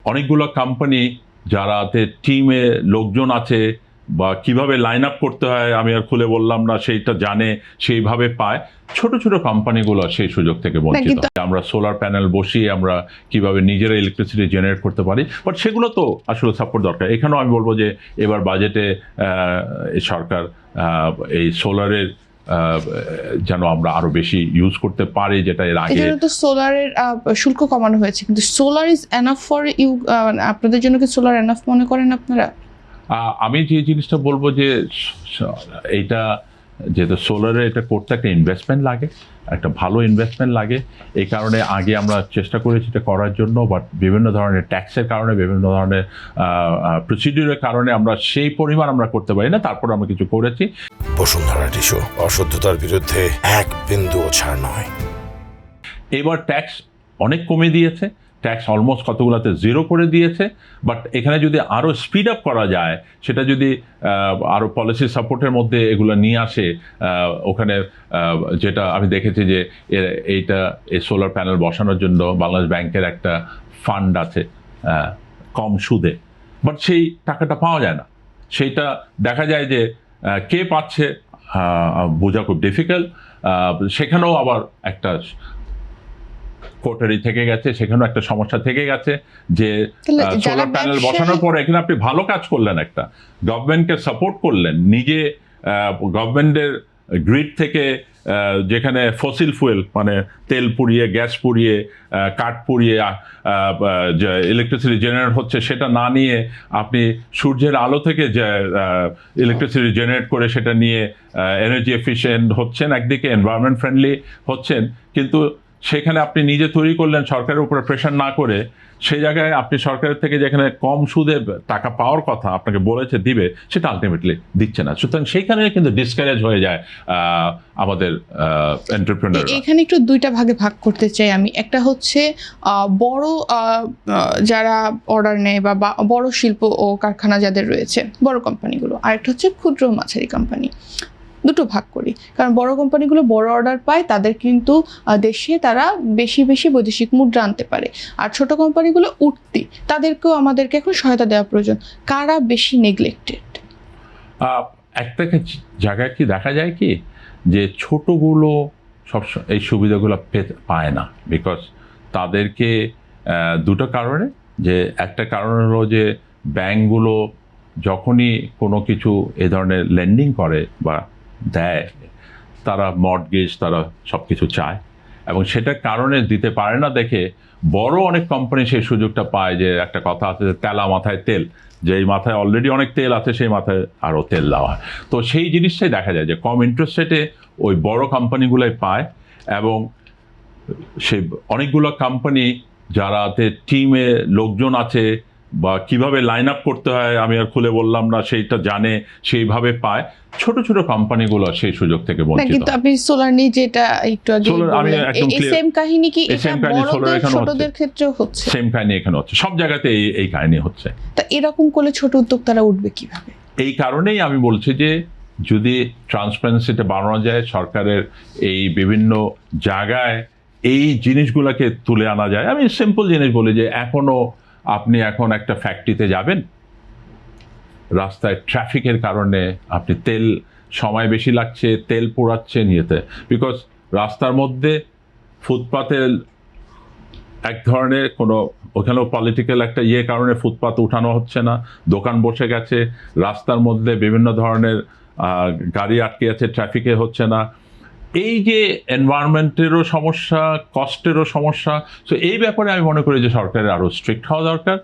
অনেকগুলো কোম্পানি যারাতে টিমে লোকজন আছে বা কিভাবে লাইন আপ করতে হয় আমি আর খুলে বললাম না, সেইটা জানে, সেইভাবে পায়। ছোট ছোট কোম্পানিগুলো সেই সুযোগ থেকে বঞ্চিত। আমরা সোলার প্যানেল বসিয়ে আমরা কিভাবে নিজেরা ইলেকট্রিসিটি জেনারেট করতে পারি, বাট সেগুলো তো আসলে সাপোর্ট দরকার। এখানেও আমি বলবো যে এবার বাজেটে সরকার এই সোলারের যেন আমরা আরো বেশি ইউজ করতে পারি, যেটা এর আগে তো সোলারের শুল্ক কমানো হয়েছে, কিন্তু solar is enough for you? আপনাদের জন্য কি সোলার এনাফ মনে করেন আপনারা? আমি যে জিনিসটা বলবো যে এইটা যেহেতু সোলারে এটা করতে একটা ইনভেস্টমেন্ট লাগে, একটা ভালো ইনভেস্টমেন্ট লাগে। এই কারণে আগে আমরা চেষ্টা করেছি এটা করার জন্য, বাট বিভিন্ন ধরনের ট্যাক্সের কারণে, বিভিন্ন ধরনের প্রসিডিউরের কারণে আমরা সেই পরিমাণ আমরা করতে পারি না। তারপর আমরা কিছু করেছি। বসুন্ধরা টিস্যু, অশুদ্ধতার বিরুদ্ধে এক বিন্দুও ছাড় নয়। এবার ট্যাক্স অনেক কমে দিয়েছে, ট্যাক্স অলমোস্ট কতগুলোতে জিরো করে দিয়েছে। বাট এখানে যদি আরও স্পিড আপ করা যায়, সেটা যদি আরও পলিসি সাপোর্টের মধ্যে এগুলো নিয়ে আসে, ওখানে যেটা আমি দেখেছি যে এই সোলার প্যানেল বসানোর জন্য বাংলাদেশ ব্যাংকের একটা ফান্ড আছে কম সুদে, বাট সেই টাকাটা পাওয়া যায় না। সেইটা দেখা যায় যে কে পাচ্ছে বোঝা খুব ডিফিকাল্ট। সেখানেও আবার একটা কোটারি থেকে গেছে, সেখানেও একটা সমস্যা থেকে গেছে যে সোলার প্যানেল বসানোর পরে এখানে আপনি ভালো কাজ করলেন, একটা গভর্নমেন্টকে সাপোর্ট করলেন, নিজে গভর্নমেন্টের গ্রিড থেকে যেখানে ফসিল ফুয়েল মানে তেল পুড়িয়ে, গ্যাস পুড়িয়ে, কাঠ পুড়িয়ে ইলেকট্রিসিটি জেনারেট হচ্ছে, সেটা না নিয়ে আপনি সূর্যের আলো থেকে যে ইলেকট্রিসিটি জেনারেট করে সেটা নিয়ে এনার্জি এফিশিয়েন্ট হচ্ছেন, একদিকে এনভায়রনমেন্ট ফ্রেন্ডলি হচ্ছেন, কিন্তু সেখানে আপনি নিজে তৈরি করলেন সরকারের উপরে প্রেশার না করে। সেই জায়গায় আপনি সরকারের থেকে যেখানে কম সুদে টাকা পাওয়ার কথা আপনাকে বলেছে দিবে, সেটা আলটিমেটলি দিচ্ছে না। সুতরাং সেইখানে কিন্তু ডিসকারেজ হয়ে যায় আমাদের এন্টারপ্রেনার। এখানে একটু দুইটা ভাগে ভাগ করতে চাই আমি। একটা হচ্ছে বড় যারা অর্ডার নেয় বা বড় শিল্প ও কারখানা যাদের রয়েছে, বড় কোম্পানিগুলো। আরেকটা হচ্ছে ক্ষুদ্র মাঝারি কোম্পানি। দুটো ভাগ করি, কারণ বড় কোম্পানিগুলো বড় অর্ডার পায়, তাদের কিন্তু দেশে তারা বেশি বেশি বৈদেশিক মুদ্রা আনতে পারে। আর ছোট কোম্পানিগুলো উঠতি, তাদেরকেও আমাদেরকে এখন সহায়তা দেওয়া প্রয়োজন। কারা বেশি নেগলেক্টেড? একটা জায়গায় কি দেখা যায় কি যে ছোটগুলো সব এই সুবিধাগুলো পায় না, বিকজ তাদেরকে দুটো কারণে। যে একটা কারণ হলো যে ব্যাংকগুলো যখনই কোনো কিছু এ ধরনের লেন্ডিং করে বা দেয়, তারা মর্টগেজ, তারা সব কিছু চায়, এবং সেটার কারণে দিতে পারে না দেখে বড় অনেক কোম্পানি সেই সুযোগটা পায়। যে একটা কথা আছে যে তেলা মাথায় তেল, যে এই মাথায় অলরেডি অনেক তেল আছে সেই মাথায় আরও তেল দেওয়া হয়। তো সেই জিনিসটাই দেখা যায় যে কম ইন্টারেস্ট রেটে ওই বড় কোম্পানিগুলোই পায়, এবং সেই অনেকগুলো কোম্পানি যারাতে টিমে লোকজন আছে বা কিভাবে লাইন আপ করতে হয় আমি আর খুলে বললাম না, সেইটা জানে, সেইভাবে পায়। ছোট ছোট কোম্পানিগুলো সেই সুযোগ থেকে বঞ্চিত। কিন্তু আপনি সোলার নিয়ে যেটা একটু আগে বললেন, এই সেম কাহিনী কি এটা বড়দের ছোটদের ক্ষেত্রেও হচ্ছে? সেম কাহিনী এখানে হচ্ছে, সব জায়গাতে এই কাহিনী হচ্ছে। তা এরকম করলে ছোট উদ্যোক্তারা উঠবে কিভাবে? এই কারণেই আমি বলছি যে যদি ট্রান্সপারেন্সিটা বাড়ানো যায়, সরকারের এই বিভিন্ন জায়গায় এই জিনিসগুলোকে তুলে আনা যায়। আমি সিম্পল জিনিস বলি যে আপনি এখন একটা ফ্যাক্টরিতে যাবেন, রাস্তায় ট্রাফিকের কারণে আপনি সময় বেশি লাগছে, তেল পোড়াচ্ছে নিয়েতে, বিকজ রাস্তার মধ্যে ফুটপাতে এক ধরনের কোনো ওখানেও পলিটিক্যাল একটা কারণে ফুটপাত উঠানো হচ্ছে না, দোকান বসে গেছে, রাস্তার মধ্যে বিভিন্ন ধরনের গাড়ি আটকে আছে, ট্রাফিকে হচ্ছে না। এই যে এনভায়রনমেন্টেরও সমস্যা, কস্টেরও সমস্যা। তো এই ব্যাপারে আমি মনে করি যে সরকারের আরও স্ট্রিক্ট হওয়া দরকার।